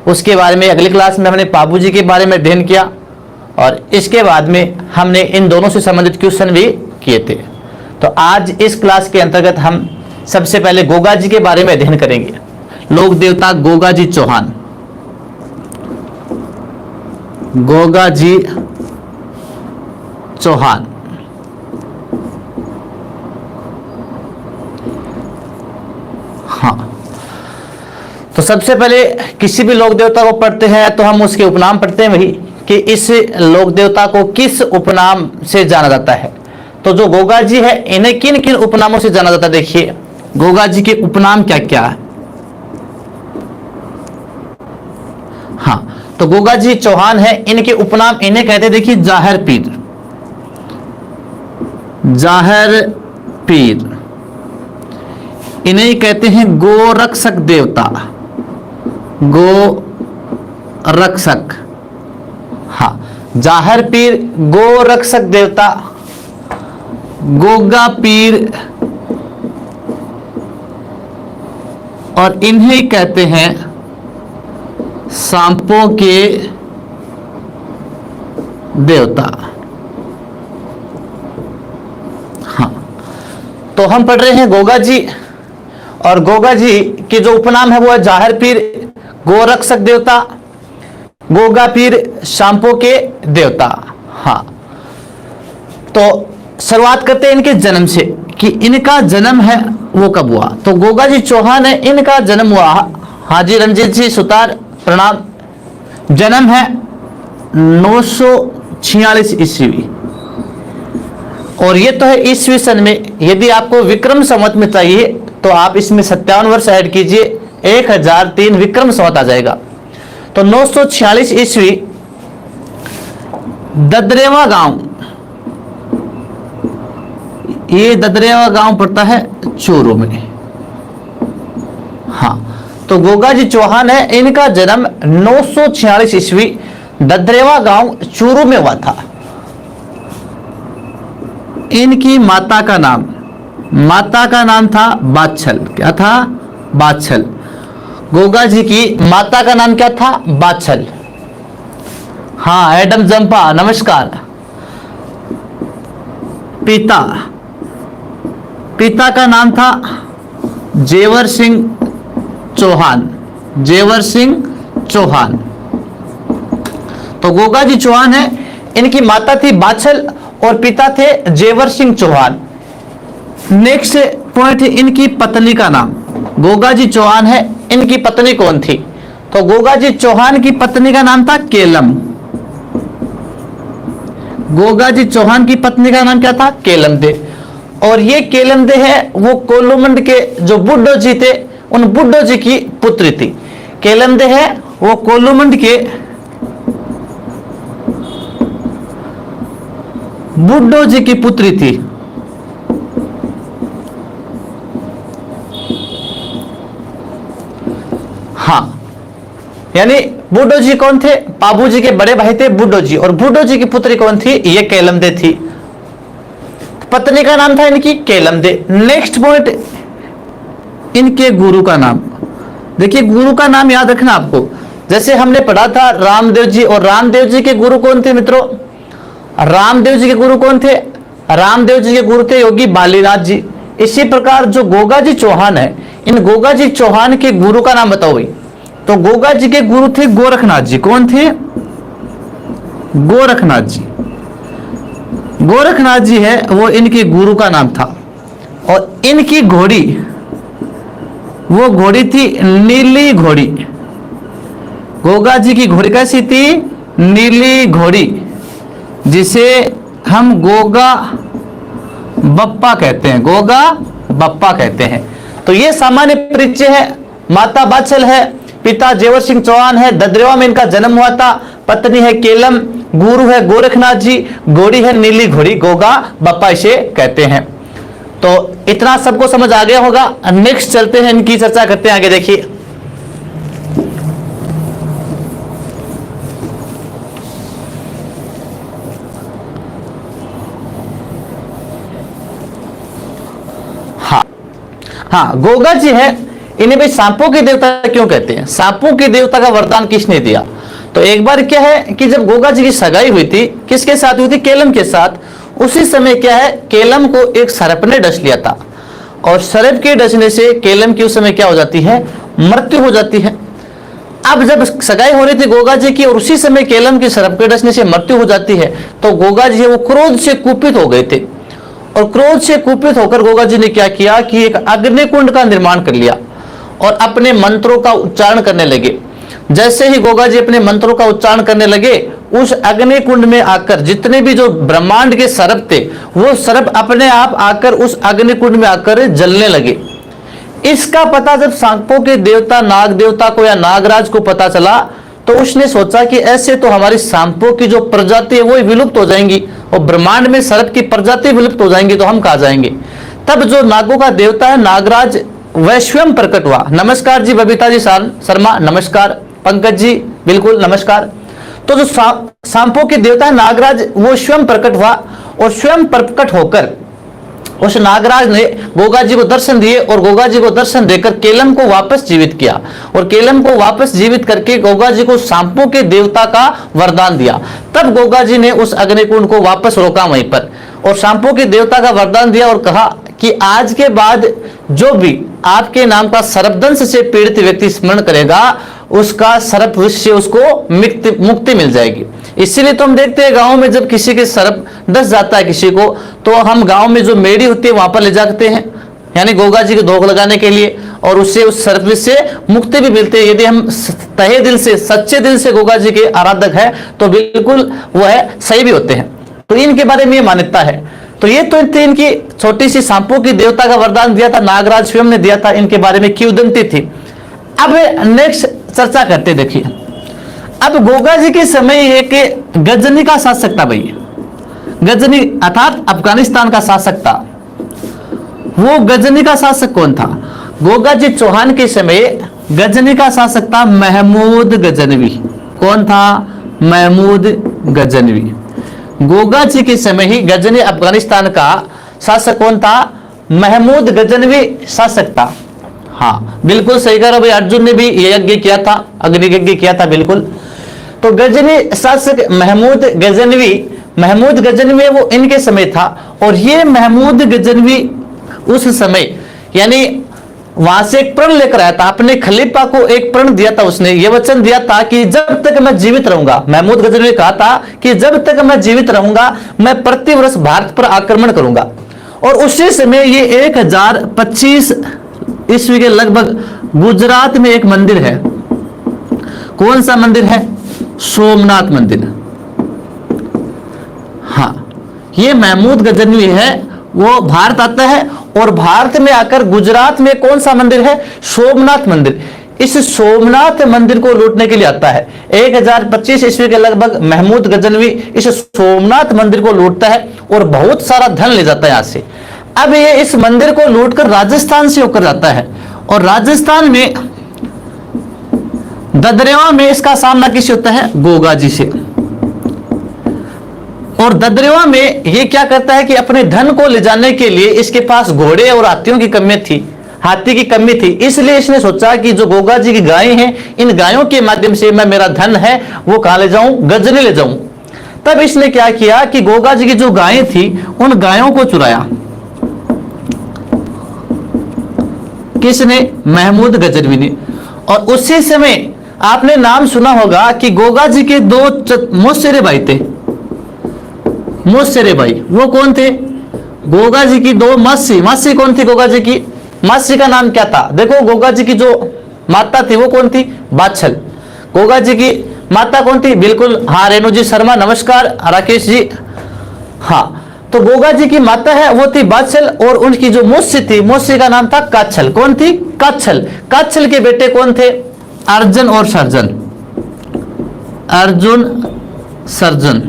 उसके बारे में अगली क्लास में हमने पाबू जी के बारे में अध्ययन किया, और इसके बाद में हमने इन दोनों से संबंधित क्वेश्चन भी किए थे। तो आज इस क्लास के अंतर्गत हम सबसे पहले गोगा जी के बारे में अध्ययन करेंगे। लोक देवता गोगा जी चौहान, गोगा जी चौहान। हाँ, तो सबसे पहले किसी भी लोक देवता को पढ़ते हैं तो हम उसके उपनाम पढ़ते हैं, वही कि इस लोक देवता को किस उपनाम से जाना जाता है। तो जो गोगा जी है इन्हें किन किन उपनामों से जाना जाता है, देखिए गोगा जी के उपनाम क्या क्या है। हाँ, तो गोगा जी चौहान है, इनके उपनाम इन्हें कहते हैं, देखिए जाहिर पीर, जाहिर पीर, इन्हें कहते हैं गोरक्षक देवता, गोरक्षक। हाँ, जाहिर पीर, गोरक्षक देवता, गोगा पीर, और इन्हें कहते हैं सांपों के देवता। हाँ, तो हम पढ़ रहे हैं गोगा जी, और गोगा जी के जो उपनाम है वो है जाहिर पीर, गोरक्षक देवता, गोगा पीर, सांपों के देवता। हाँ, तो शुरुआत करते हैं इनके जन्म से कि इनका जन्म है वो कब हुआ। तो गोगा जी चौहान है, इनका जन्म हुआ हाजी रंजीत जी सुतार, प्रणाम। जन्म है 946 ईस्वी, और ये तो है ईस्वी सन में। यदि आपको विक्रम संवत में चाहिए तो आप इसमें 57 वर्ष ऐड कीजिए, 1003 विक्रम संवत आ जाएगा। तो 946 ईस्वी, ददरेवा गांव, ये ददरेवा गांव पड़ता है चूरू में। हाँ, तो गोगा जी चौहान है, इनका जन्म 946 ईस्वी ददरेवा गांव चूरू में हुआ था। इनकी माता का नाम, माता का नाम था बाछल। क्या था? बाछल। गोगा जी की माता का नाम क्या था? बाछल। हाँ, एडम जंपा, नमस्कार। पिता, पिता का नाम था जेवर सिंह चौहान, जेवर सिंह चौहान। तो गोगा जी चौहान है, इनकी माता थी बाछल और पिता थे जेवर सिंह चौहान। नेक्स्ट पॉइंट है इनकी पत्नी का नाम। गोगा जी चौहान है, इनकी पत्नी कौन थी? तो गोगा जी चौहान की पत्नी का नाम था केलम। गोगा जी चौहान की पत्नी का नाम क्या था? केलम दे। और ये केलम दे है वो कोलुमंड के जो बुड्ढो जी थे, उन बुड्ढो जी की पुत्री थी। केलम दे है वो कोलुमंड के बुड्ढो जी की पुत्री थी। हाँ, यानी बुड्ढो जी कौन थे? पाबू जी के बड़े भाई थे बुड्ढो जी, और बुड्ढो जी की पुत्री कौन थी? ये केलम दे थी। पत्नी का नाम था इनकी केलम दे। नेक्स्ट पॉइंट, इनके गुरु का नाम। देखिए गुरु का नाम याद रखना आपको, जैसे हमने पढ़ा था रामदेव जी, और रामदेव जी के गुरु कौन थे मित्रों? रामदेव जी के गुरु कौन थे? रामदेव जी के गुरु थे योगी बालीनाथ जी। इसी प्रकार जो गोगा जी चौहान है, इन गोगा जी चौहान के गुरु का नाम बताओ भाई। तो गोगा जी के गुरु थे गोरखनाथ जी। कौन थे? गोरखनाथ जी। गोरखनाथ जी है वो इनके गुरु का नाम था। और इनकी घोड़ी, वो घोड़ी थी नीली घोड़ी। गोगा जी की घोड़ी कैसी थी? नीली घोड़ी, जिसे हम गोगा बप्पा कहते हैं, गोगा बप्पा कहते हैं। तो ये सामान्य परिचय है। माता बाछल है, पिता जेवर सिंह चौहान है, ददरेवा में इनका जन्म हुआ था, पत्नी है केलम, गुरु है गोरखनाथ जी, घोड़ी है नीली घोड़ी, गोगा बप्पा इसे कहते हैं। तो इतना सबको समझ आ गया होगा। नेक्स्ट चलते हैं, इनकी चर्चा करते हैं आगे। देखिए हाँ, गोगा जी है, इन्हें भाई सांपों के देवता क्यों कहते हैं? सांपों के देवता का वरदान किसने दिया? तो एक बार क्या है कि जब गोगा जी की सगाई हुई थी, किसके साथ हुई थी? केलम के साथ। उसी समय क्या है, केलम को एक सर्प ने डस लिया था, और सर्प के डसने से केलम की उस समय क्या हो जाती है? मृत्यु हो जाती है। अब जब सगाई हो रही थी गोगा जी की, और उसी समय केलम की सर्प के डसने से मृत्यु हो जाती है, तो गोगा जी वो क्रोध से कुपित हो गए थे, और क्रोध से कुपित होकर गोगा जी ने क्या किया कि एक अग्निकुंड का निर्माण कर लिया और अपने मंत्रों का उच्चारण करने लगे। जैसे ही गोगा जी अपने मंत्रों का उच्चारण करने लगे, उस अग्निकुंड में आकर जितने भी जो ब्रह्मांड के सर्प थे, वो सर्प अपने आप आकर उस अग्निकुंड में आकर जलने लगे। इसका पता जब सांपों के देवता नाग देवता को या नागराज को पता चला, तो उसने सोचा कि ऐसे तो हमारी सांपों की जो प्रजाति है वो विलुप्त हो जाएंगी, और ब्रह्मांड में सर्प की प्रजाति विलुप्त हो जाएंगी, तो हम कहाँ जाएंगे। तब जो नागों का देवता है नागराज, वह स्वयं प्रकट हुआ। नमस्कार जी बबीता जी शर्मा, नमस्कार। पंकज जी बिल्कुल नमस्कार। तो जो सांपों के देवता है नागराज, वो स्वयं प्रकट हुआ, और स्वयं प्रकट होकर उस नागराज ने गोगा जी को दर्शन दिए, और गोगा जी को दर्शन देकर केलम को वापस जीवित किया, और केलम को वापस जीवित करके गोगा जी को सांपों के देवता का वरदान दिया। तब गोगा जी ने उस अग्निकुंड को वापस रोका वहीं पर, और सांपों के देवता का वरदान दिया, और कहा कि आज के बाद जो भी आपके नाम का सर्पदंश से पीड़ित व्यक्ति स्मरण करेगा, उसका सर्प विष से उसको मुक्ति मिल जाएगी। इसीलिए तो हम देखते हैं गांव में जब किसी के सर्प डस जाता है किसी को, तो हम गांव में जो मेड़ी होती है वहां पर ले जाते हैं, यानी गोगा जी को धोख लगाने के लिए, और उससे उस सर्प विष से मुक्ति भी मिलती है। यदि हम तहे दिल से सच्चे दिल से गोगा जी के आराधक है, तो बिल्कुल वो है सही भी होते हैं। तो इनके बारे में ये मान्यता है। तो ये तो इनकी छोटी सी सांपों की देवता का वरदान दिया था, नागराज स्वयं ने दिया था। इनके बारे में किंवदंती थी। अब नेक्स्ट चर्चा करते, देखिए अब गोगा जी के समय एक गजनी का शासक था भाई, गजनी अर्थात अफगानिस्तान का शासक था। वो गजनी का शासक कौन था? गोगा जी चौहान के समय गजनी का शासक था महमूद गजनवी। कौन था? महमूद गजनवी। गोगा जी के समय ही गजनी अफगानिस्तान का शासक कौन था? महमूद गजनवी शासक था। हाँ बिल्कुल सही कह रहे हो भाई, अर्जुन ने भी यज्ञ किया था, अग्नि यज्ञ किया था, बिल्कुल। तो गजनी शासक महमूद गजनवी वो इनके समय था, और ये महमूद गजनवी उस समय यानी वहां से एक प्रण लेकर आया था, अपने खलीफा को एक प्रण दिया था। उसने ये वचन दिया था कि जब तक मैं जीवित रहूंगा, महमूद गजनवी ने कहा था कि जब तक मैं जीवित रहूंगा मैं प्रतिवर्ष भारत पर आक्रमण करूंगा। और उसी समय ये 1025 ईस्वी के लगभग गुजरात में एक मंदिर है। कौन सा मंदिर है? सोमनाथ मंदिर। हाँ, ये महमूद गजनवी है, वो भारत आता है, और भारत में आकर गुजरात में कौन सा मंदिर है? सोमनाथ मंदिर। इस सोमनाथ मंदिर को लूटने के लिए आता है। 1025 ईस्वी के लगभग महमूद गजनवी इस सोमनाथ मंदिर को लूटता है, और बहुत सारा धन ले जाता है यहां से। अब ये इस मंदिर को लूटकर राजस्थान से होकर जाता है, और राजस्थान में ददरेवा में इसका सामना किससे होता है? गोगा जी से। और ददरेवा में ये क्या करता है कि अपने धन को ले जाने के लिए इसके पास घोड़े और हाथियों की कमी थी, हाथी की कमी थी, इसलिए इसने सोचा कि जो गोगा जी की गायें हैं, इन गायों के माध्यम से मैं मेरा धन है वो कहां ले जाऊं? गजनी ले जाऊं। तब इसने क्या किया कि गोगा जी की जो गायें थी उन गायों को चुराया। किसने? महमूद गजनवी ने। और उसी समय आपने नाम सुना होगा कि गोगा जी के 2 मौसेरे भाई थे। मौसेरे भाई वो कौन थे? गोगा जी की 2 मासी कौन थी? गोगा जी की मासी का नाम क्या था? देखो, गोगा जी की जो माता थी वो कौन थी? बाछल। गोगा जी की माता कौन थी? बिल्कुल, हाँ रेणु जी शर्मा नमस्कार, राकेश जी। हाँ, तो गोगा जी की माता है वो थी बाछल, और उनकी जो मौसी थी, मौसी का नाम था काच्छल। कौन थी? काच्छल। काच्छल के बेटे कौन थे? अर्जुन और सर्जन। अर्जुन सर्जन।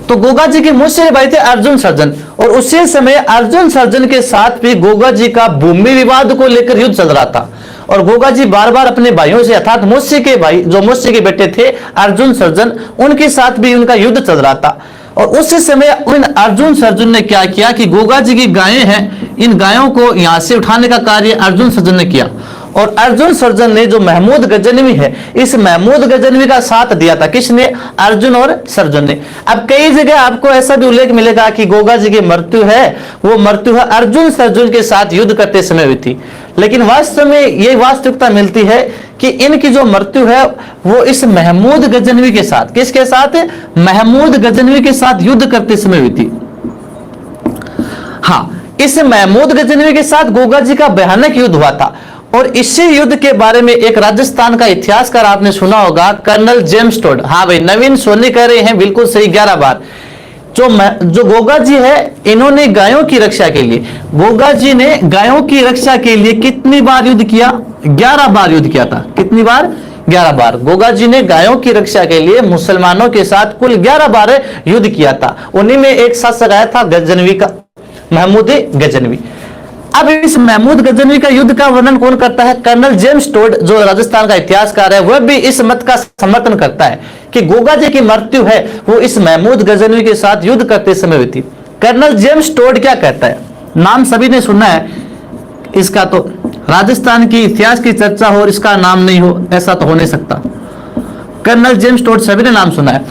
तो गोगा जी के मौसेरे भाई थे अर्जुन सर्जन, और उसी समय अर्जुन सर्जन के साथ भी गोगा जी का भूमि विवाद को लेकर युद्ध चल रहा था। और गोगा जी बार बार अपने भाइयों से, अर्थात मौसी के भाई जो मौसी के बेटे थे अर्जुन सर्जन, उनके साथ भी उनका युद्ध चल रहा था। और उस समय उन अर्जुन ने क्या किया कि गोगा जी की गायें हैं, इन गायों को यहां से उठाने का कार्य अर्जुन सर्जन ने किया। और अर्जुन सर्जन ने जो महमूद गजनवी है, इस महमूद गजनवी का साथ दिया था। किसने? अर्जुन और सर्जन ने। अब कई जगह आपको ऐसा भी उल्लेख मिलेगा कि गोगा जी की मृत्यु है, वो मृत्यु है अर्जुन सर्जन के साथ युद्ध करते समय हुई थी। लेकिन वास्तव में ये वास्तविकता मिलती है कि इनकी जो मृत्यु है वो इस महमूद गजनवी के साथ, किसके साथ? महमूद गजनवी के साथ युद्ध करते समय हुई थी। हाँ, इस महमूद गजनवी के साथ गोगा जी का भयानक युद्ध हुआ था। और इसी युद्ध के बारे में एक राजस्थान का इतिहासकार आपने सुना होगा, कर्नल जेम्स टोड। हाँ भाई, नवीन सोनी कह रहे हैं, बिल्कुल सही, 11 बार। जो गोगा जी है, इन्होंने गायों की रक्षा के लिए, गोगा जी ने गायों की रक्षा के लिए कितनी बार युद्ध किया? 11 बार युद्ध किया था। कितनी बार? 11 बार। गोगा जी ने गायों की रक्षा के लिए मुसलमानों के साथ कुल 11 बार युद्ध किया था। उन्हीं में एक शासक आया था गजनवी का, महमूद गजनवी। अब इस महमूद गजनवी का युद्ध का वर्णन कौन करता है? कर्नल जेम्स टोड, जो राजस्थान का इतिहासकार है, वह भी इस मत का समर्थन करता है कि गोगा जी की मृत्यु है वो इस महमूद गजनवी के साथ युद्ध करते समय हुई थी। कर्नल जेम्स टोड क्या कहता है? नाम सभी ने सुना है इसका, तो राजस्थान की इतिहास की चर्चा हो और इसका नाम नहीं हो, ऐसा तो हो नहीं सकता। कर्नल जेम्स टोड सभी ने नाम सुना है।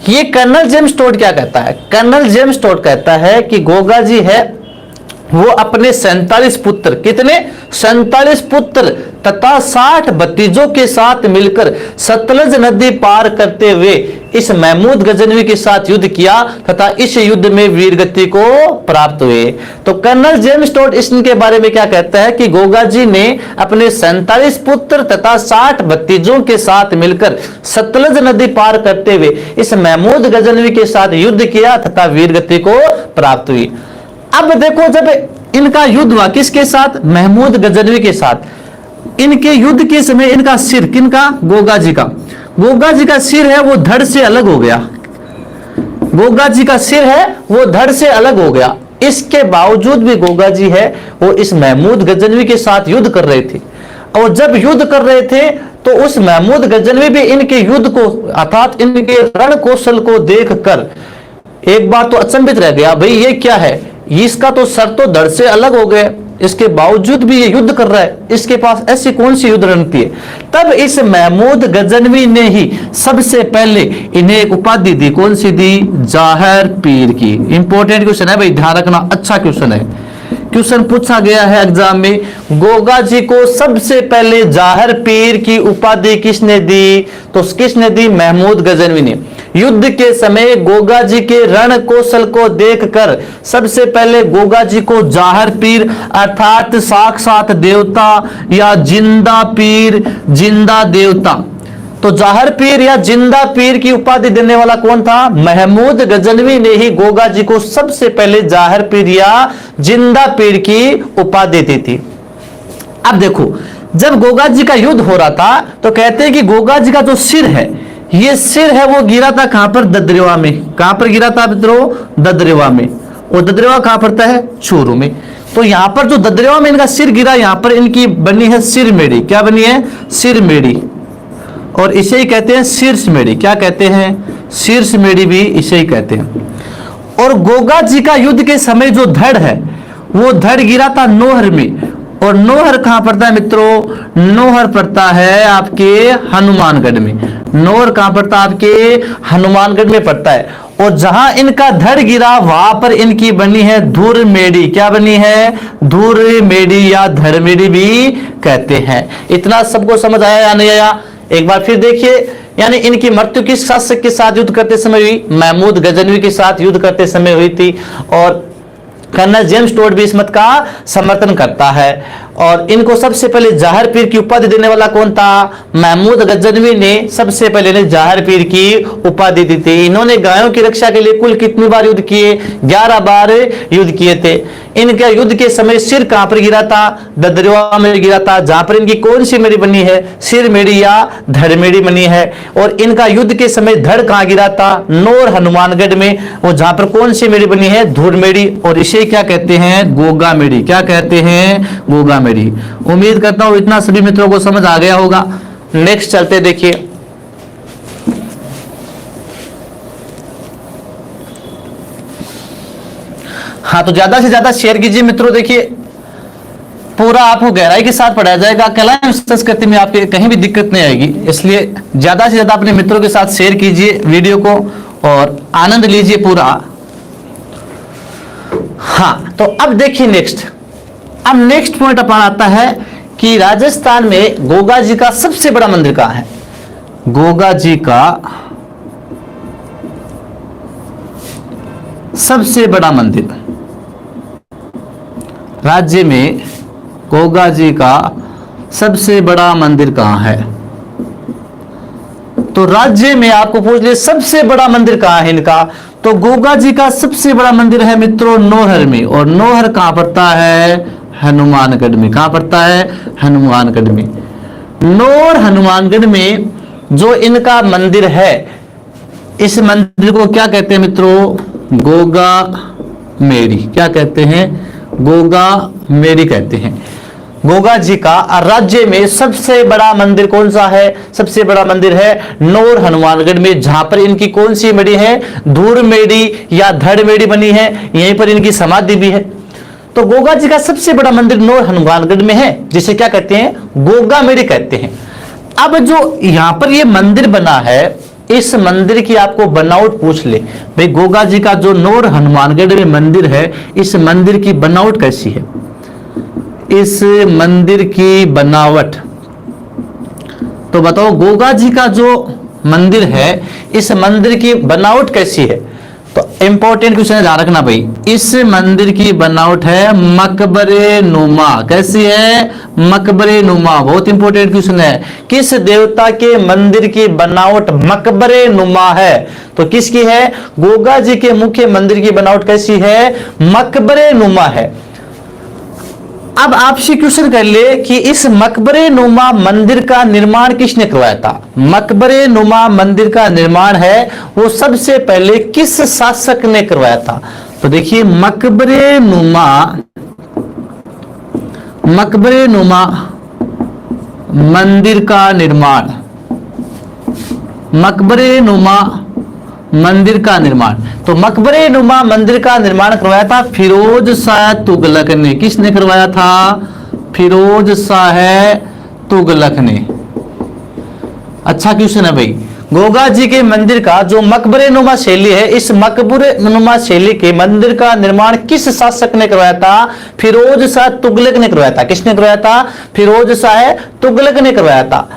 ये कर्नल जेम्स टोड क्या कहता है? कर्नल जेम्स टोड कहता है कि गोगा जी है वो अपने 47 पुत्र, कितने? 47 पुत्र तथा 60 भतीजों के साथ मिलकर सतलज नदी पार करते हुए इस महमूद गजनवी के साथ युद्ध किया तथा इस युद्ध में वीरगति को प्राप्त हुए। तो कर्नल जेम्स टोड इसके बारे में क्या कहता है कि गोगा जी ने अपने 47 पुत्र तथा 60 भतीजों के साथ मिलकर सतलज नदी पार करते हुए इस महमूद गजनवी के साथ युद्ध किया तथा वीरगति को प्राप्त हुई। अब देखो, जब इनका युद्ध हुआ किसके साथ? महमूद गजनवी के साथ। इनके युद्ध के समय इनका सिर, किनका? गोगा जी का। गोगा जी का सिर है वो धड़ से अलग हो गया। गोगा जी का सिर है वो धड़ से अलग हो गया। इसके बावजूद भी गोगा जी है वो इस महमूद गजनवी के साथ युद्ध कर रहे थे। और जब युद्ध कर रहे थे तो उस महमूद गजनवी भी इनके युद्ध को, अर्थात इनके रण कौशल को देखकर एक बार तो अचंभित रह गया, भाई ये क्या है, इसका तो सर तो धड़ से अलग हो गया, इसके बावजूद भी ये युद्ध कर रहा है, इसके पास ऐसी कौन सी युद्ध रणनीति है। तब इस महमूद गजनवी ने ही सबसे पहले इन्हें एक उपाधि दी, कौन सी दी? जाहिर पीर की। इंपॉर्टेंट क्वेश्चन है भाई, ध्यान रखना, अच्छा क्वेश्चन है। क्वेश्चन पूछा गया है एग्जाम में, गोगा जी को सबसे पहले जाहिर पीर की उपाधि किसने दी? तो किसने दी? महमूद गजनवी ने। युद्ध के समय गोगा जी के रण कौशल को देखकर सबसे पहले गोगा जी को जाहिर पीर अर्थात साक्षात देवता या जिंदा पीर, जिंदा देवता, तो जाहिर पीर या जिंदा पीर की उपाधि देने वाला कौन था? महमूद गजनवी ने ही गोगा जी को सबसे पहले जाहिर पीर या जिंदा पीर की उपाधि दी थी। अब देखो, जब गोगा जी का युद्ध हो रहा था तो कहते हैं कि गोगा जी का जो सिर है, ये सिर है वो गिरा था कहां पर? ददरेवा में। कहां पर गिरा था मित्रों? ददरेवा में। और ददरेवा कहां पड़ता है? चूरू में। तो यहां पर जो ददरेवा में इनका सिर गिरा, यहां पर इनकी बनी है सिरमेड़ी। क्या बनी है? सिरमेड़ी। और इसे ही कहते हैं शीर्षमेड़ी। क्या कहते हैं? शीर्षमेड़ी भी इसे ही कहते हैं। और गोगा जी का युद्ध के समय जो धड़ है वो धड़ गिरा था नोहर में। और नोहर कहां पड़ता है मित्रों? नोहर पड़ता है आपके हनुमानगढ़ में। नोहर कहां पड़ता है? आपके हनुमानगढ़ में पड़ता है। और जहां इनका धड़ गिरा वहां पर इनकी बनी है धुरमेड़ी। क्या बनी है? धुरमेड़ी या धड़मेड़ी भी कहते हैं। इतना सबको समझ आया या नहीं आया? एक बार फिर देखिए, यानी इनकी मृत्यु किस शासक के साथ युद्ध करते समय हुई? महमूद गजनवी के साथ युद्ध करते समय हुई थी। और कर्नल जेम्स टोड भी इस मत का समर्थन करता है। और इनको सबसे पहले जाहिर पीर की उपाधि देने वाला कौन था? महमूद गजनवी ने सबसे पहले ने जाहिर पीर की उपाधि दी थी। इन्होंने गायों की रक्षा के लिए कुल कितनी बार युद्ध किए? 11 बार युद्ध किए थे। इनका युद्ध के समय सिर कहां पर गिरा था? ददरेवा में गिरा था, जहां पर इनकी कौन सी मेड़ी बनी है? सिरमेड़ी या धड़मेड़ी बनी है। और इनका युद्ध के समय धड़ कहां गिरा था? नोर हनुमानगढ़ में। और जहां पर कौन सी मेड़ी बनी है? धुरमेड़ी। और इसे क्या कहते हैं? गोगा मेड़ी। क्या कहते हैं? गोगा मेड़ी। उम्मीद करता हूं इतना सभी मित्रों को समझ आ गया होगा। नेक्स्ट चलते देखिए, हाँ, तो ज्यादा से ज्यादा शेयर कीजिए मित्रों। देखिए पूरा आपको गहराई के साथ पढ़ाया जाएगा। कला संस्कृति में आपके कहीं भी दिक्कत नहीं आएगी, इसलिए ज्यादा से ज्यादा अपने मित्रों के साथ शेयर कीजिए वीडियो को और आनंद लीजिए पूरा। हाँ, तो अब देखिए अब नेक्स्ट पॉइंट अपन आता है कि राजस्थान में गोगा जी का सबसे बड़ा मंदिर कहां है। गोगा जी का सबसे बड़ा मंदिर, राज्य में गोगा जी का सबसे बड़ा मंदिर कहां है। तो राज्य में आपको पूछ ले सबसे बड़ा मंदिर कहां है इनका, तो गोगा जी का सबसे बड़ा मंदिर है मित्रों नौहर में। और नौहर कहां पड़ता है, हनुमानगढ़ में। कहां पड़ता है, हनुमानगढ़ में। नौर हनुमानगढ़ में जो इनका मंदिर है, इस मंदिर को क्या कहते हैं मित्रों, गोगा मेरी। क्या कहते हैं, गोगा मेरी कहते हैं। गोगा जी का राज्य में सबसे बड़ा मंदिर कौन सा है, सबसे बड़ा मंदिर है नौर हनुमानगढ़ में, जहां पर इनकी कौन सी मड़ी है, धूर मेड़ी या धड़ मेड़ी बनी है, यहीं पर इनकी समाधि भी है। तो गोगा जी का सबसे बड़ा मंदिर नौर हनुमानगढ़ में है, जिसे क्या कहते हैं, गोगा मेड़ी कहते हैं। अब जो यहां पर ये मंदिर बना है, इस मंदिर की आपको बनावट पूछ ले भाई, गोगा जी का जो नौर हनुमानगढ़ में मंदिर है, इस मंदिर की बनावट कैसी है, इस मंदिर की बनावट। तो बताओ गोगा जी का जो मंदिर है, इस मंदिर की बनावट कैसी है। तो इंपॉर्टेंट क्वेश्चन ध्यान रखना भाई, इस मंदिर की बनावट है मकबरे नुमा। कैसी है, मकबरे नुमा। बहुत इंपॉर्टेंट क्वेश्चन है, किस देवता के मंदिर की बनावट मकबरे नुमा है। तो किसकी है, गोगा जी के मुख्य मंदिर की बनावट कैसी है, मकबरे नुमा है। अब आपसे क्वेश्चन कर ले कि इस मकबरे नुमा मंदिर का निर्माण किसने करवाया था। मकबरे नुमा मंदिर का निर्माण है वो सबसे पहले किस शासक ने करवाया था। तो देखिए मकबरे नुमा मंदिर का निर्माण, मकबरे नुमा मंदिर का निर्माण, तो मकबरे नुमा मंदिर का निर्माण करवाया था फिरोज शाह तुगलक ने। किसने करवाया था, फिरोज शाह तुगलक ने। अच्छा क्वेश्चन है भाई, गोगा जी के मंदिर का जो मकबरे नुमा शैली है, इस मकबरे नुमा शैली के मंदिर का निर्माण किस शासक ने करवाया था, फिरोज शाह तुगलक ने करवाया था। किसने करवाया था, फिरोज शाह तुगलक ने करवाया था।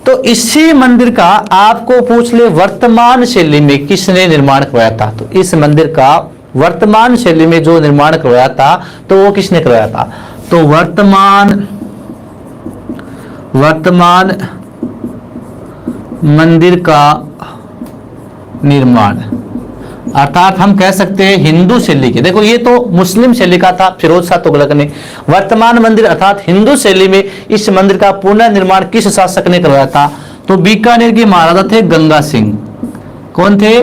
तो इसी मंदिर का आपको पूछ ले वर्तमान शैली में किसने निर्माण करवाया था। तो इस मंदिर का वर्तमान शैली में जो निर्माण करवाया था, तो वो किसने करवाया था। तो वर्तमान मंदिर का निर्माण अर्थात हम कह सकते हैं हिंदू शैली के। देखो ये तो मुस्लिम शैली का था फिरोज शाह तुगलक ने, वर्तमान मंदिर अर्थात हिंदू शैली में इस मंदिर का पुनर्निर्माण किस शासक ने करवाया था। तो बीकानेर के महाराजा थे गंगा सिंह। कौन थे,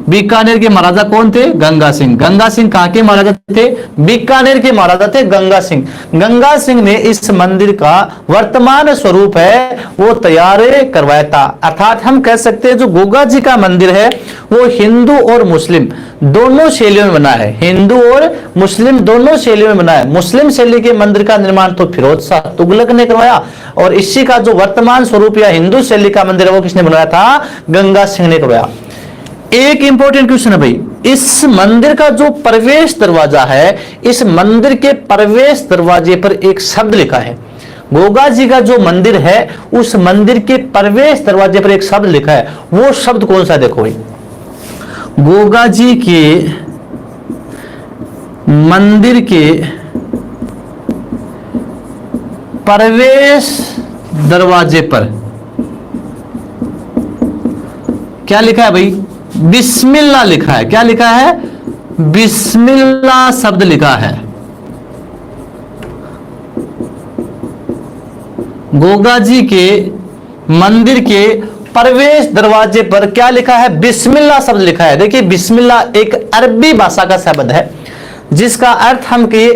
बीकानेर के महाराजा कौन थे, गंगा सिंह। गंगा सिंह कहां के महाराजा थे, बीकानेर के महाराजा थे गंगा सिंह। गंगा सिंह ने इस मंदिर का वर्तमान स्वरूप है वो तैयार करवाया था। अर्थात हम कह सकते हैं जो गोगा जी का मंदिर है वो हिंदू और मुस्लिम दोनों शैलियों में बना है, हिंदू और मुस्लिम दोनों शैलियों में बना है। मुस्लिम शैली के मंदिर का निर्माण तो फिरोज शाह तुगलक ने करवाया, और इसी का जो वर्तमान स्वरूप या हिंदू शैली का मंदिर है वो किसने बनवाया था, गंगा सिंह ने करवाया। एक इंपॉर्टेंट क्वेश्चन है भाई, इस मंदिर का जो प्रवेश दरवाजा है, इस मंदिर के प्रवेश दरवाजे पर एक शब्द लिखा है। गोगा जी का जो मंदिर है उस मंदिर के प्रवेश दरवाजे पर एक शब्द लिखा है, वो शब्द कौन सा, देखो भाई। गोगा जी के मंदिर के प्रवेश दरवाजे पर क्या लिखा है भाई, बिस्मिल्लाह लिखा है। क्या लिखा है, बिस्मिल्लाह शब्द लिखा है। गोगा जी के मंदिर के प्रवेश दरवाजे पर क्या लिखा है, बिस्मिल्लाह शब्द लिखा है। देखिए बिस्मिल्लाह एक अरबी भाषा का शब्द है, जिसका अर्थ हम के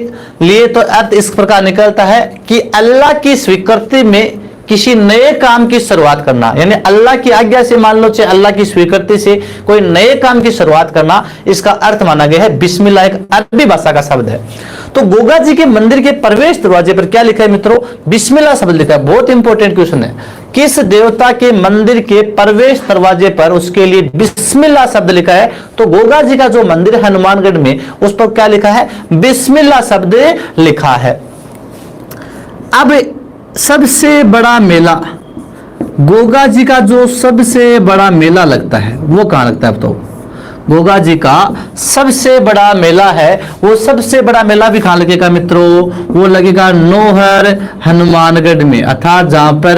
लिए तो अर्थ इस प्रकार निकलता है कि अल्लाह की स्वीकृति में किसी नए काम की शुरुआत करना, यानी अल्लाह की आज्ञा से, मान लो चाहे अल्लाह की स्वीकृति से कोई नए काम की शुरुआत करना, इसका अर्थ माना गया है बिस्मिल्लाह। एक अरबी भाषा का शब्द है। तो गोगा जी के मंदिर के प्रवेश दरवाजे पर क्या लिखा है मित्रों? बिस्मिल्लाह शब्द लिखा है। बहुत इंपॉर्टेंट क्वेश्चन है, किस देवता के मंदिर के प्रवेश दरवाजे पर उसके लिए बिस्मिल्लाह शब्द लिखा है? तो गोगा जी का जो मंदिर है हनुमानगढ़ में, उस पर क्या लिखा है? बिस्मिल्लाह शब्द लिखा है। अब सबसे बड़ा मेला, गोगा जी का जो सबसे बड़ा मेला लगता है वो कहां लगता है? अब तो गोगा जी का सबसे बड़ा मेला है, वो सबसे बड़ा मेला भी कहां लगेगा मित्रों? वो लगेगा नौहर हनुमानगढ़ में, अर्थात जहां पर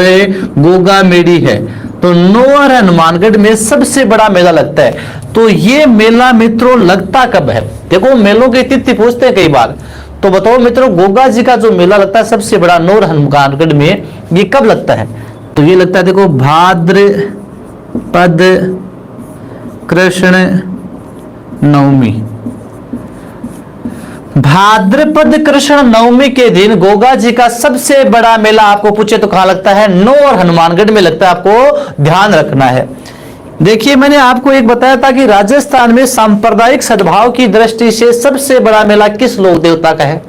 गोगा मेड़ी है। तो नौहर हनुमानगढ़ में सबसे बड़ा मेला लगता है। तो ये मेला मित्रों लगता कब है? देखो मेलों की तिथि पूछते हैं कई बार, तो बताओ मित्रों गोगा जी का जो मेला लगता है सबसे बड़ा नौहर हनुमानगढ़ में, ये कब लगता है? तो ये लगता है देखो भाद्रपद कृष्ण नवमी। भाद्रपद कृष्ण नवमी के दिन गोगा जी का सबसे बड़ा मेला आपको पूछे तो कहां लगता है? नौहर हनुमानगढ़ में लगता है। आपको ध्यान रखना है। देखिए मैंने आपको एक बताया था कि राजस्थान में सांप्रदायिक सद्भाव की दृष्टि से सबसे बड़ा मेला किस लोक देवता का है?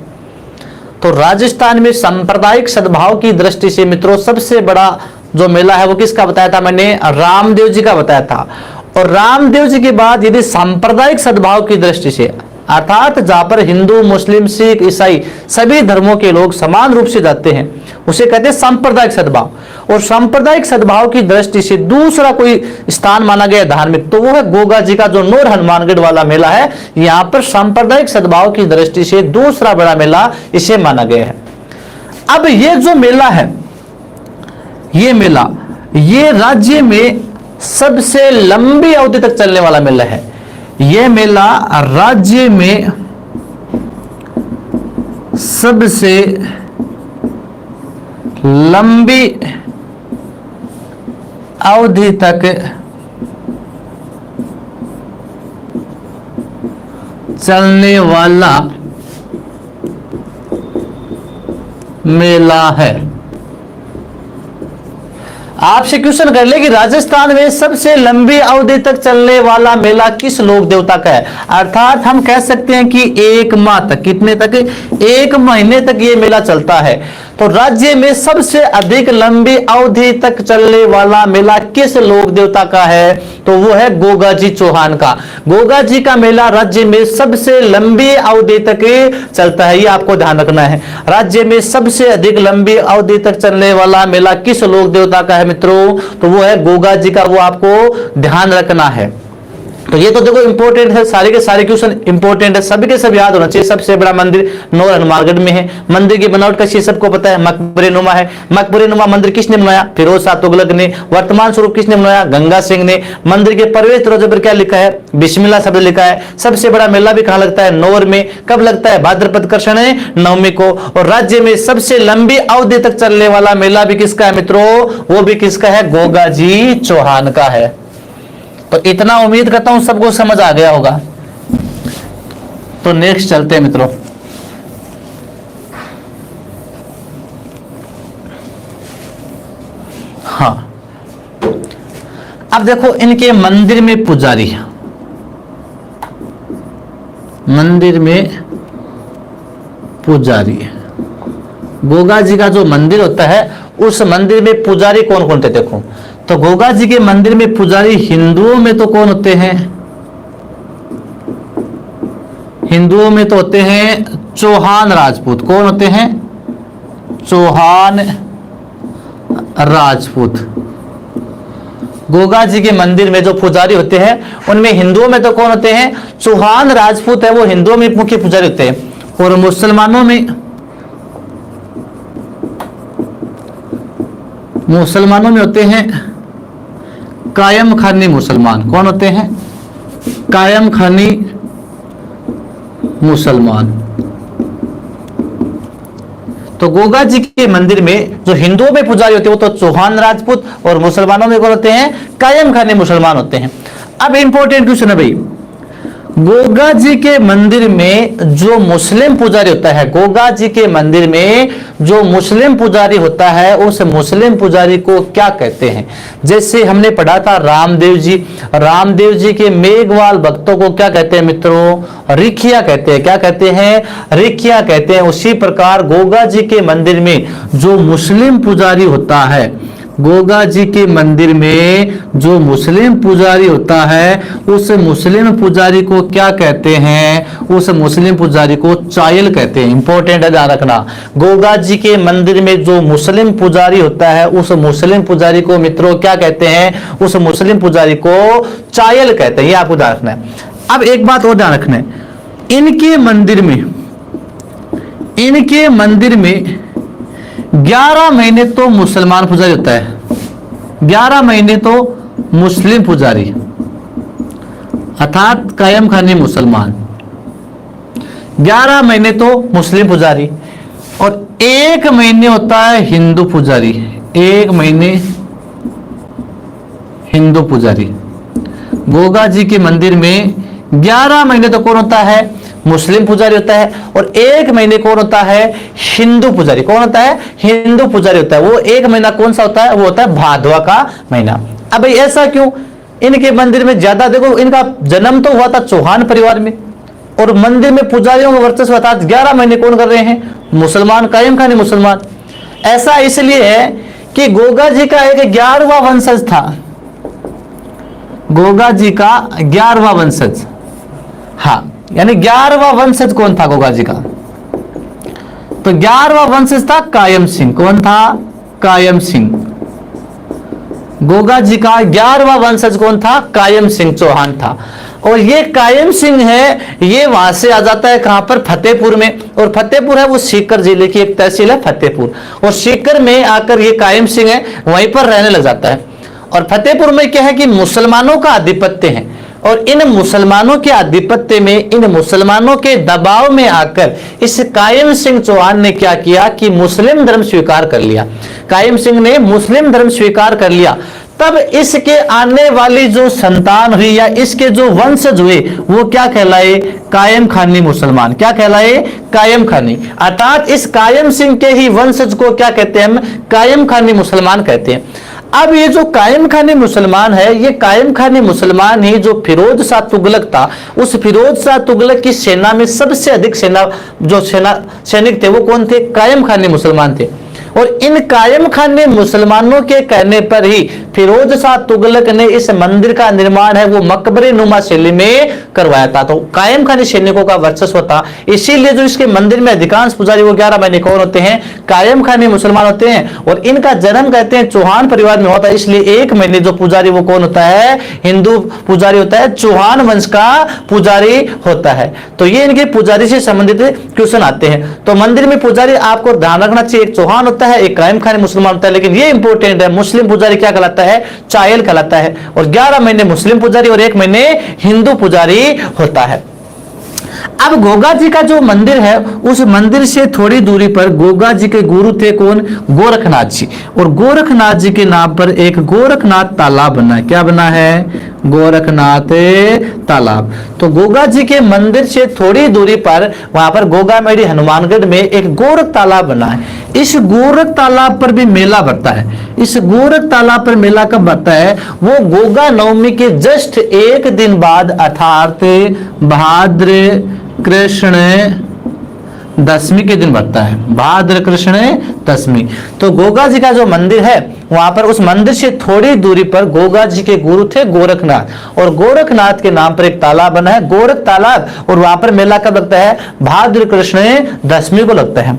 तो राजस्थान में सांप्रदायिक सद्भाव की दृष्टि से मित्रों सबसे बड़ा जो मेला है वो किसका बताया था मैंने? रामदेव जी का बताया था। और रामदेव जी के बाद यदि सांप्रदायिक सद्भाव की दृष्टि से, अर्थात जहां पर हिंदू, मुस्लिम, सिख, ईसाई सभी धर्मों के लोग समान रूप से जाते हैं, उसे कहते हैं सांप्रदायिक सद्भाव। और सांप्रदायिक सद्भाव की दृष्टि से दूसरा कोई स्थान माना गया धार्मिक, तो वो है गोगा जी का जो नौहर हनुमानगढ़ वाला मेला है। यहां पर सांप्रदायिक सद्भाव की दृष्टि से दूसरा बड़ा मेला इसे माना गया है। अब ये जो मेला है, ये मेला ये राज्य में सबसे लंबी अवधि तक चलने वाला मेला है। यह मेला राज्य में सबसे लंबी अवधि तक चलने वाला मेला है। आपसे क्वेश्चन कर ले कि राजस्थान में सबसे लंबी अवधि तक चलने वाला मेला किस लोक देवता का है? अर्थात हम कह सकते हैं कि एक माह तक, कितने तक? एक महीने तक ये मेला चलता है। तो राज्य में सबसे अधिक लंबी अवधि तक चलने वाला मेला किस लोक देवता का है? तो वो है गोगा जी चौहान का। गोगा जी का मेला राज्य में सबसे लंबी अवधि तक चलता है, ये आपको ध्यान रखना है। राज्य में सबसे अधिक लंबी अवधि तक चलने वाला मेला किस लोक देवता का है मित्रों? तो वो है गोगा जी का, वो आपको ध्यान रखना है। तो ये तो देखो इंपॉर्टेंट है, सारे के सारे क्वेश्चन इंपॉर्टेंट है, सभी के सब याद होना चाहिए। सबसे बड़ा मंदिर नौहर हनुमानगढ़ में है। मंदिर की बनावट कैसी सबको पता है, मकबरे नुमा है। मकबरे नुमा मंदिर किसने बनाया? फिरोज शाह तुगलक ने। वर्तमान स्वरूप किसने बनाया? गंगा सिंह ने। मंदिर के प्रवेश दरवाजे पर क्या लिखा है? बिस्मिल्लाह शब्द लिखा है। सबसे बड़ा मेला भी कहां लगता है? नौहर में। कब लगता है? भाद्रपद कृष्ण नवमी को। और राज्य में सबसे लंबी अवधि तक चलने वाला मेला भी किसका है मित्रों? वो भी किसका है? गोगा जी चौहान का है। तो इतना उम्मीद करता हूं सबको समझ आ गया होगा। तो नेक्स्ट चलते हैं मित्रों। हाँ, अब देखो इनके मंदिर में पुजारी, मंदिर में पुजारी, गोगा जी का जो मंदिर होता है उस मंदिर में पुजारी कौन कौन थे? देखो तो गोगा जी के मंदिर में पुजारी हिंदुओं में तो कौन होते हैं? हिंदुओं में तो होते हैं चौहान राजपूत। कौन होते हैं? चौहान राजपूत। गोगा जी के मंदिर में जो पुजारी होते हैं उनमें हिंदुओं में तो कौन होते हैं? चौहान राजपूत है, वो हिंदुओं में मुख्य पुजारी होते हैं। और मुसलमानों में होते हैं कायम खानी मुसलमान। कौन होते हैं? कायम खानी मुसलमान। तो गोगा जी के मंदिर में जो हिंदुओं में पुजारी होते हैं वो तो चौहान राजपूत, और मुसलमानों में कौन होते हैं? कायम खानी मुसलमान होते हैं। अब इंपॉर्टेंट क्वेश्चन है भाई, गोगा जी के मंदिर में जो मुस्लिम पुजारी होता है, गोगा जी के मंदिर में जो मुस्लिम पुजारी होता है, उस मुस्लिम पुजारी को क्या कहते हैं? जैसे हमने पढ़ा था रामदेव जी, रामदेव जी के मेघवाल भक्तों को क्या कहते हैं मित्रों? रिखिया कहते हैं। क्या कहते हैं? रिखिया कहते हैं। उसी प्रकार गोगा जी के मंदिर में जो मुस्लिम पुजारी होता है, गोगा जी के मंदिर में जो मुस्लिम पुजारी होता है, उस मुस्लिम पुजारी को क्या कहते हैं? उस मुस्लिम पुजारी को चायल कहते हैं। इंपॉर्टेंट है, ध्यान रखना। गोगा जी के मंदिर में जो मुस्लिम पुजारी होता है, उस मुस्लिम पुजारी को मित्रों क्या कहते हैं? उस मुस्लिम पुजारी को चायल कहते हैं। ये आपको ध्यान रखना है। अब एक बात और ध्यान रखना है, इनके मंदिर में 11 महीने तो मुसलमान पुजारी होता है, 11 महीने तो मुस्लिम पुजारी, अर्थात कायम खानी मुसलमान, 11 महीने तो मुस्लिम पुजारी, और 1 महीने होता है हिंदू पुजारी। 1 महीने हिंदू पुजारी। गोगा जी के मंदिर में 11 महीने तो कौन होता है? मुस्लिम पुजारी होता है, और 1 महीने कौन होता है? हिंदू पुजारी। कौन होता है? हिंदू पुजारी होता है। वो 1 महीना कौन सा होता है? वो होता है भादवा का महीना। अब भाई ऐसा क्यों? इनके मंदिर में ज्यादा, देखो इनका जन्म तो हुआ था चौहान परिवार में, और मंदिर में पुजारियों का वर्चस्व था। 11 महीने कौन कर रहे हैं? मुसलमान, कायम खानी मुसलमान। ऐसा इसलिए है कि गोगा जी का एक 11वां वंशज था। गोगा जी का 11वां वंशज, हाँ, यानी 11वां वंशज कौन था गोगा जी का? तो 11वां वंशज था कायम सिंह। कौन था? कायम सिंह। गोगा जी का 11वां वंशज कौन था? कायम सिंह चौहान था। और ये कायम सिंह है, ये वहां से आ जाता है कहां पर? फतेहपुर में। और फतेहपुर है वो सीकर जिले की एक तहसील है फतेहपुर, और सीकर में आकर ये कायम सिंह है वहीं पर रहने लग जाता है। और फतेहपुर में क्या है कि मुसलमानों का आधिपत्य है, और इन मुसलमानों के आधिपत्य में, इन मुसलमानों के दबाव में आकर इस कायम सिंह चौहान ने क्या किया कि मुस्लिम धर्म स्वीकार कर लिया। कायम सिंह ने मुस्लिम धर्म स्वीकार कर लिया। तब इसके आने वाली जो संतान हुई या इसके जो वंशज हुए, वो क्या कहलाए? कायम खानी मुसलमान। क्या कहलाए? कायम खानी। अर्थात इस कायम सिंह के ही वंशज को क्या कहते हैं? हम कायम खानी मुसलमान कहते हैं। अब ये जो कायम खानी मुसलमान है, ये कायम खानी मुसलमान ही जो फिरोज शाह तुगलक था, उस फिरोज शाह तुगलक की सेना में सबसे अधिक सैनिक थे, वो कौन थे? कायम खानी मुसलमान थे। और इन कायम खानी मुसलमानों के कहने पर ही फिरोज शाह तुगलक ने इस मंदिर का निर्माण है वो मकबरे नुमा शैली में करवाया था। तो कायम खानी सैनिकों का वर्चस्व था, इसीलिए जो इसके मंदिर में अधिकांश पुजारी वो 11 महीने कौन होते हैं? कायम खानी मुसलमान होते हैं। और इनका जन्म कहते हैं चौहान परिवार में होता है, इसलिए 1 महीने जो पुजारी वो कौन होता है? हिंदू पुजारी होता है, चौहान वंश का पुजारी होता है। तो ये इनके पुजारी से संबंधित क्वेश्चन आते हैं। तो मंदिर में पुजारी आपको ध्यान रखना चाहिए, एक चौहान होता है, एक कायम खानी मुसलमान होता है, लेकिन ये इंपॉर्टेंट है, मुस्लिम पुजारी क्या कहलाता है? चायल कहलाता है। और 11 महीने मुस्लिम पुजारी और 1 महीने हिंदू पुजारी होता है। अब गोगा जी का जो मंदिर है, उस मंदिर से थोड़ी दूरी पर गोगा जी के गुरु थे कौन? गोरखनाथ जी। और गोरखनाथ जी के नाम पर एक गोरखनाथ तालाब बना है। क्या बना है? गोरखनाथ तालाब। तो गोगा जी के मंदिर से थोड़ी दूरी पर वहां पर गोगामेड़ी हनुमानगढ़ में एक गोरख तालाब बना है। इस गोरख तालाब पर भी मेला भरता है। इस गोरख तालाब पर मेला कब भरता है? वो गोगा नवमी के जस्ट 1 दिन बाद, अर्थात भाद्र कृष्ण दशमी के दिन भरता है। भाद्र कृष्ण दशमी। तो गोगा जी का जो मंदिर है, वहां पर उस मंदिर से थोड़ी दूरी पर गोगा जी के गुरु थे गोरखनाथ, और गोरखनाथ के नाम पर एक तालाब बना है, गोरख तालाब। और वहां पर मेला कब लगता है? भाद्र कृष्ण दशमी को लगता है।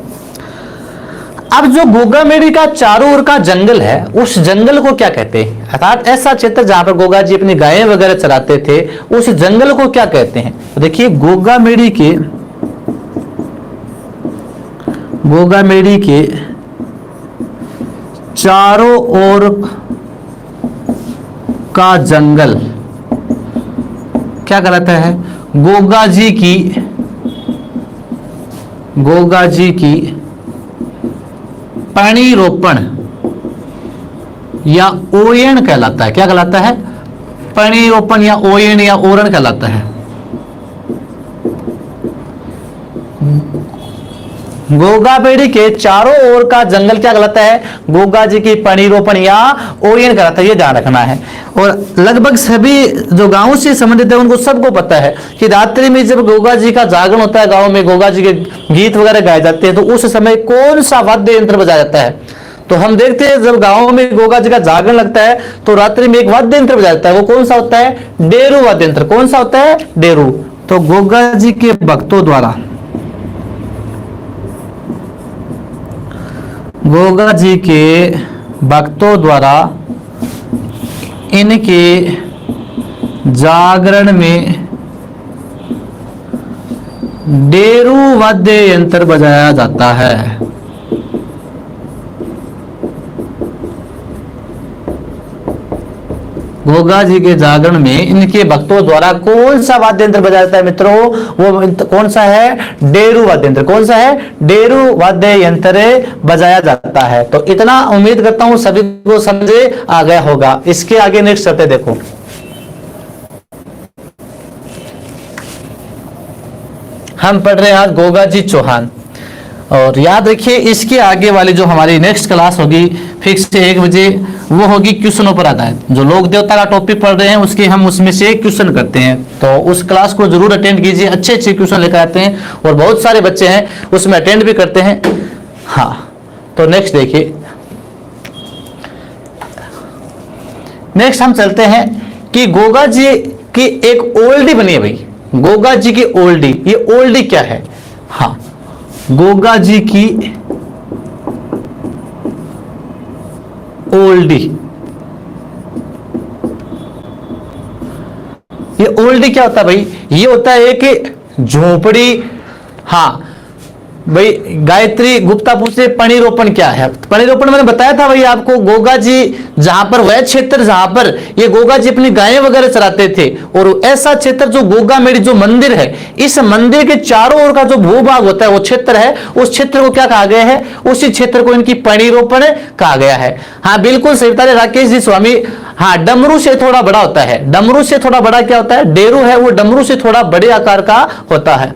अब जो गोगामेड़ी का चारों ओर का जंगल है, उस जंगल को क्या कहते हैं? अर्थात ऐसा क्षेत्र जहां पर गोगा जी अपनी गायें वगैरह चराते थे, उस जंगल को क्या कहते हैं? तो देखिए गोगामेड़ी के चारों ओर का जंगल क्या कहलाता है? गोगा जी की पणिरोपण या ओयण कहलाता है। क्या कहलाता है? पणिरोपण या ओयण या ओरण कहलाता है। गोगा बेड़ी के चारों ओर का जंगल क्या कहलाता है? गोगा जी की पणिरोपण या ओरियन कहलाता है, ये ध्यान रखना है। और लगभग सभी जो गांव से संबंधित है उनको सबको पता है कि रात्रि में जब गोगा जी का जागरण होता है, गांव में गोगा जी के गीत वगैरह गाए जाते हैं, तो उस समय कौन सा वाद्य यंत्र बजाया जाता है? तो हम देखते हैं जब गांव में गोगा जी का जागरण लगता है तो रात्रि में एक वाद्य यंत्र बजाया जाता है, वो कौन सा होता है? डेरू वाद्य यंत्र। कौन सा होता है? डेरू। तो गोगा जी के भक्तों द्वारा, गोगा जी के भक्तों द्वारा इनके जागरण में डेरू वाद्य यंत्र बजाया जाता है। गोगा जी के जागरण में इनके भक्तों द्वारा कौन सा वाद्य यंत्र बजाया जाता है मित्रों? वो कौन सा है? डेरू वाद्य यंत्र। कौन सा है? डेरू वाद्य यंत्र बजाया जाता है। तो इतना उम्मीद करता हूं सभी को समझे आ गया होगा। इसके आगे नेक्स्ट चलते देखो। हम पढ़ रहे हैं आज गोगा जी चौहान, और याद रखिए इसके आगे वाली जो हमारी नेक्स्ट क्लास होगी फिक्स से 1 बजे, वो होगी क्वेश्चनों पर आधारित। जो लोक देवता का टॉपिक पढ़ रहे हैं उसके हम उसमें से क्वेश्चन करते हैं, तो उस क्लास को जरूर अटेंड कीजिए। अच्छे अच्छे क्वेश्चन लेकर आते हैं और बहुत सारे बच्चे हैं उसमें अटेंड भी करते हैं। हाँ, तो नेक्स्ट देखिए, नेक्स्ट हम चलते हैं कि गोगा जी की एक ओल्डी बनी है भाई। गोगा जी की ओल्डी, ये ओल्डी क्या है? हाँ, गोगा जी की ओल्डी, ये ओल्डी क्या होता है भाई? ये होता है एक झोपड़ी। हाँ भाई, गायत्री गुप्ता पूछे पणिरोपण क्या है? पणिरोपण मैंने बताया था भाई आपको, गोगा जी जहां पर वह क्षेत्र जहां पर ये गोगा जी अपनी गायें वगैरह चराते थे, और ऐसा क्षेत्र जो गोगा मेड़ी जो मंदिर है, इस मंदिर के चारों ओर का जो भूभाग होता है वो क्षेत्र है, उस क्षेत्र को क्या कहा गया है? उसी क्षेत्र को इनकी पणिरोपण कहा गया है। हाँ बिल्कुल सही बता रहे राकेश जी स्वामी। हाँ, डमरू से थोड़ा बड़ा होता है। डमरू से थोड़ा बड़ा क्या होता है? डेरू है वो डमरू से थोड़ा बड़े आकार का होता है।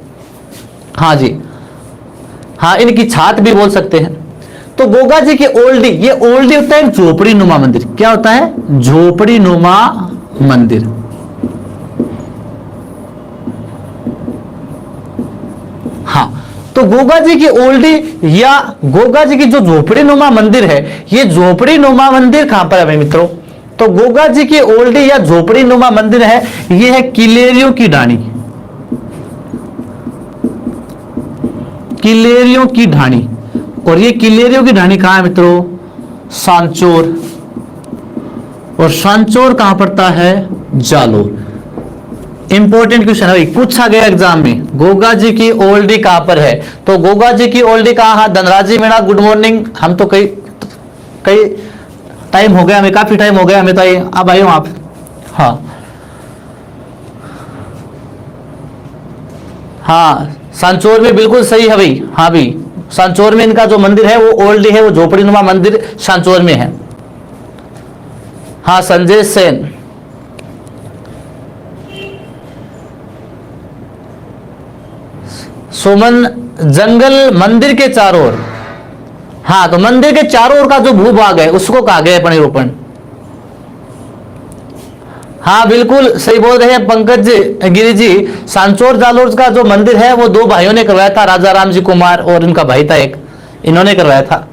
हाँ जी, हाँ, इनकी छात भी बोल सकते हैं। तो गोगा जी की ओल्डी, ये ओल्डी होता है झोपड़ी नुमा मंदिर। क्या होता है? झोपड़ी नुमा मंदिर। हाँ, तो गोगा जी की ओल्डी या गोगा जी की जो झोपड़ी नुमा मंदिर है, ये झोपड़ी नुमा मंदिर कहां पर है भाई मित्रों? तो गोगा जी की ओल्डी या झोपड़ी नुमा मंदिर है, ये है किलेरियों की ढाणी। किलेरियों की ढाणी। और ये किलेरियों की ढाणी कहां है मित्रों? सांचौर। और सांचौर कहां पड़ता है? जालोर। इंपॉर्टेंट क्वेश्चन है, पूछा गया एग्जाम में, गोगा जी की ओल्डी कहां पर है? तो गोगा जी की ओल्डी कहां है? Dhanraji Meena good morning. हम तो कई टाइम हो गया, हमें काफी टाइम हो गया हमें, तो अब आए हो आप। हाँ हाँ, सांचौर में बिल्कुल सही है भाई। हाँ भाई, सांचौर में इनका जो मंदिर है वो ओल्डी है, वो झोपड़ी नुमा मंदिर सांचौर में है। हाँ, संजय सेन। सुमन, जंगल मंदिर के चारों ओर। हाँ, तो मंदिर के चारों ओर का जो भूभाग है उसको कहा गया है पणिरोपण। हाँ बिल्कुल सही बोल रहे हैं पंकज गिरी जी। सांचौर जालोर का जो मंदिर है वो 2 भाइयों ने करवाया था, राजा राम जी कुमार और इनका भाई था एक, इन्होंने करवाया था।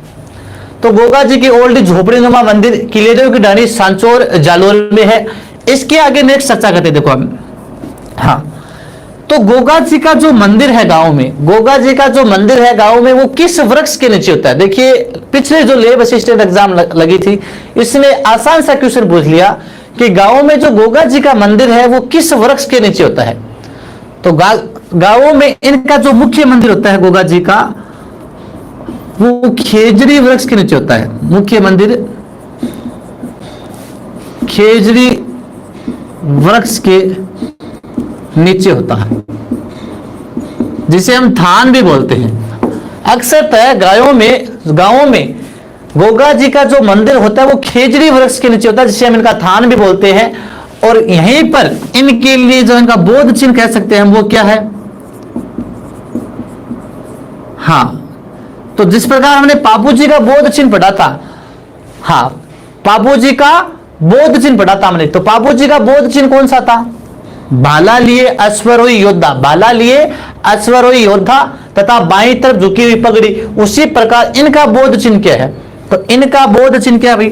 तो गोगा जी की ओल्ड झोपड़ी नुमा मंदिर किलेरियों की ढाणी सांचौर जालोर में है। इसके आगे नेक्स्ट चर्चा करते देखो हम। हाँ, तो गोगा जी का जो मंदिर है गांव में, गोगा जी का जो मंदिर है गांव में, वो किस वृक्ष के नीचे होता है? देखिए पिछले जो लेब असिस्टेंट एग्जाम लगी थी इसमें आसान सा क्वेश्चन पूछ लिया कि गांव में जो गोगा जी का मंदिर है वो किस वृक्ष के नीचे होता है? तो गांवों में इनका जो मुख्य मंदिर होता है गोगा जी का, वो खेजड़ी वृक्ष के नीचे होता है। मुख्य मंदिर खेजड़ी वृक्ष के नीचे होता है, जिसे हम थान भी बोलते हैं। अक्सर गांवों में गोगा जी का जो मंदिर होता है वो खेजड़ी वृक्ष के नीचे होता है, जिसे हम इनका थान भी बोलते हैं। और यहीं पर इनके लिए जो इनका बोध चिन्ह कह सकते हैं हम, वो क्या है? हाँ, तो जिस प्रकार हमने पापू जी का बोध चिन्ह पढ़ा था, हाँ पापू जी का बोध चिन्ह पढ़ा था हमने, तो पापू जी का बोध चिन्ह कौन सा था? भाला लिए अश्वरोही योद्धा, भाला लिए अश्वरोही योद्धा तथा बाईं तरफ झुकी हुई पगड़ी। उसी प्रकार इनका बोध चिन्ह क्या है? तो इनका बोध चिन्ह क्या भाई?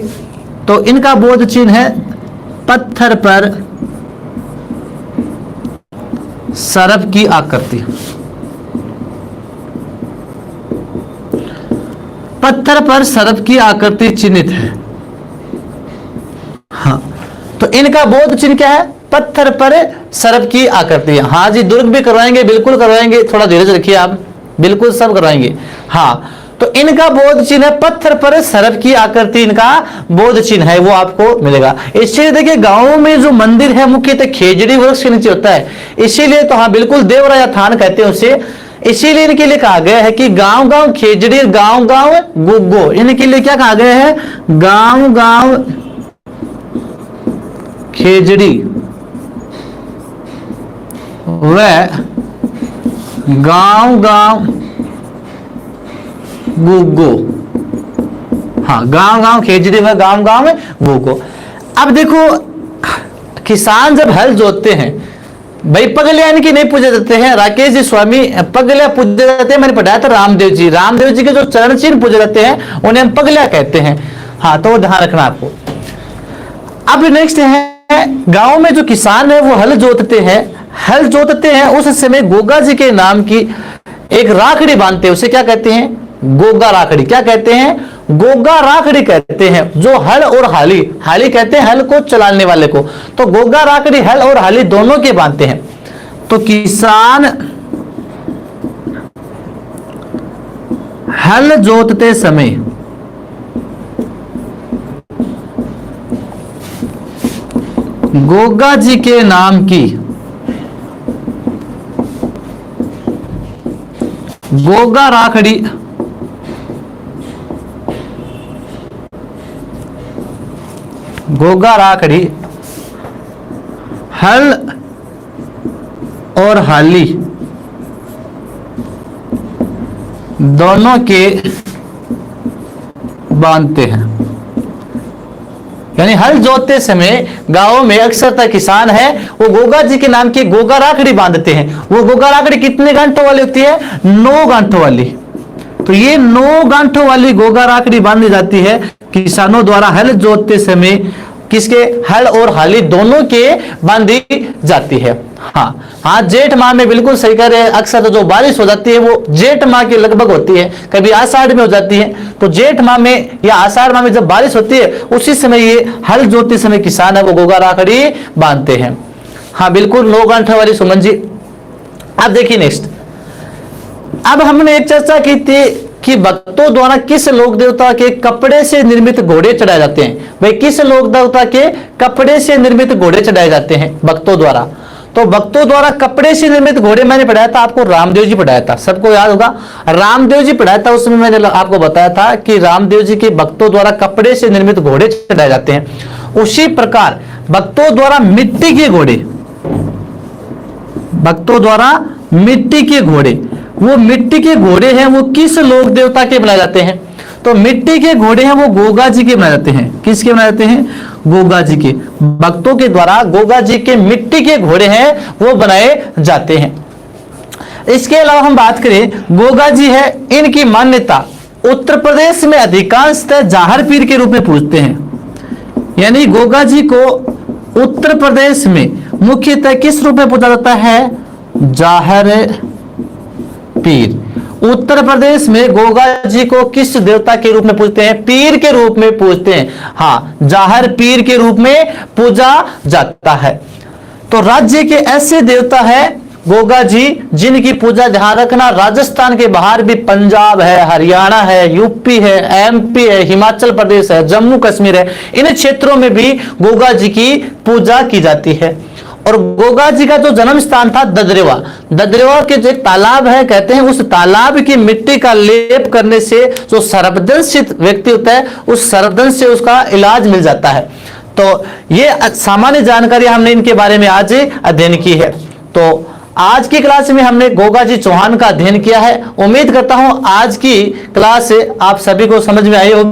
तो इनका बोध चिन्ह है पत्थर पर सर्प की आकृति। पत्थर पर सर्प की आकृति चिन्हित है। हाँ, तो इनका बोध चिन्ह क्या है? पत्थर पर सर्प की आकृति। हाँ जी, दुर्ग भी करवाएंगे, बिल्कुल करवाएंगे, थोड़ा धीरज रखिए आप, बिल्कुल सब करवाएंगे। हाँ, तो इनका बोध चिन्ह है पत्थर पर सर्प की आकृति, इनका बोध चिन्ह है, वो आपको मिलेगा। इसलिए देखिए गांवों में जो मंदिर है मुख्यतः खेजड़ी वृक्ष के नीचे होता है, इसीलिए तो हाँ बिल्कुल देवराया थान कहते हैं उसे। इसीलिए इनके लिए कहा गया है कि गांव गांव खेजड़ी, गांव गांव गुग्गो, इनके लिए क्या कहा गया है? गांव गांव खेजड़ी व गांव गांव गुग्गो। हाँ, गांव गांव खेजड़ी व गांव गांव गुग्गो। अब देखो किसान जब हल जोतते हैं भाई, पगलिया इनकी नहीं पूजे जाते हैं। राकेश जी स्वामी पगलिया पूजे जाते हैं, मैंने पढ़ाया था रामदेव जी, रामदेव जी के जो चरण चिन्ह पूजे जाते हैं उन्हें हम पगलिया कहते हैं। हाँ, तो वो ध्यान रखना आपको। अब नेक्स्ट है, गांव में जो किसान है वो हल जोतते हैं, हल जोतते हैं उस समय गोगा जी के नाम की एक राखड़ी बांधते हैं, उसे क्या कहते हैं? गोगा राखड़ी। क्या कहते हैं? गोगा राखड़ी कहते हैं। जो हल और हाली, हाली कहते हैं हल को चलाने वाले को, तो गोगा राखड़ी हल और हाली दोनों के बांधते हैं। तो किसान हल जोतते समय गोगा जी के नाम की गोगा राखड़ी गोगा राखड़ी हल और हाली दोनों के बांधते हैं। यानी हल जोतते समय गांवों में अक्सर किसान है वो गोगा जी के नाम की गोगा राखड़ी बांधते हैं। वो गोगा राखड़ी कितने गांठों वाली होती है? 9 गांठों वाली। तो ये 9 गांठों वाली गोगा राखड़ी बांधी जाती है किसानों द्वारा हल जोतते समय। किसके? हल और हाली दोनों के बांधी जाती है। हाँ, जेठ माह में बिल्कुल सही कह रहे हैं। अक्सर तो जो बारिश हो जाती है वो जेठ माह के लगभग होती है, कभी आषाढ़ में हो जाती है। तो जेठ माह में या आषाढ़ माह में जब बारिश होती है उसी समय ये हल जोतते समय किसान है वो गोगा राखड़ी बांधते हैं। हाँ बिल्कुल, 9 गांठों वाली सुमन जी। अब देखिए नेक्स्ट, अब हमने एक चर्चा की थी कि भक्तों द्वारा किस लोक देवता के कपड़े से निर्मित घोड़े चढ़ाए जाते हैं। भाई किस लोक देवता के कपड़े से निर्मित घोड़े चढ़ाए जाते हैं भक्तों द्वारा? तो भक्तों द्वारा कपड़े से निर्मित घोड़े मैंने पढ़ाया था आपको, रामदेव जी पढ़ाया था, सबको याद होगा। रामदेव जी पढ़ाया था, उसमें मैंने आपको बताया था कि रामदेव जी के भक्तों द्वारा कपड़े से निर्मित घोड़े चढ़ाए जाते हैं। उसी प्रकार भक्तों द्वारा मिट्टी के घोड़े, भक्तों द्वारा मिट्टी के घोड़े, वो मिट्टी के घोड़े हैं वो किस लोक देवता के बनाए जाते हैं? तो मिट्टी के घोड़े हैं वो गोगा जी के बनाए जाते हैं। किसके बनाए जाते हैं? गोगा जी के। भक्तों के द्वारा गोगा जी के मिट्टी के घोड़े हैं वो बनाए जाते हैं। इसके अलावा हम बात करें, गोगा जी है, इनकी मान्यता उत्तर प्रदेश में अधिकांशतः जाहर पीर के रूप में पूजते हैं। यानी गोगा जी को उत्तर प्रदेश में मुख्यतः किस रूप में पूजा जाता है? जाहर पीर। उत्तर प्रदेश में गोगा जी को किस देवता के रूप में पूजते हैं? पीर के रूप में पूजते हैं। हाँ, जाहर पीर के रूप में पूजा जाता है। तो राज्य के ऐसे देवता है गोगा जी जिनकी पूजा, ध्यान रखना, राजस्थान के बाहर भी पंजाब है, हरियाणा है, यूपी है, एमपी है, हिमाचल प्रदेश है, जम्मू कश्मीर है, इन क्षेत्रों में भी गोगा जी की पूजा की जाती है। और गोगा जी का जो जन्म स्थान था ददरेवा, ददरेवा के जो एक तालाब है, कहते हैं उस तालाब की मिट्टी का लेप करने से जो सर्पदंशित व्यक्ति होता है उस सर्पदंश से उसका इलाज मिल जाता है। तो ये सामान्य जानकारी हमने इनके बारे में आज अध्ययन की है। तो आज की क्लास में हमने गोगा जी चौहान का अध्ययन किया है। उम्मीद करता हूं आज की क्लास से आप सभी को समझ में आई होगी।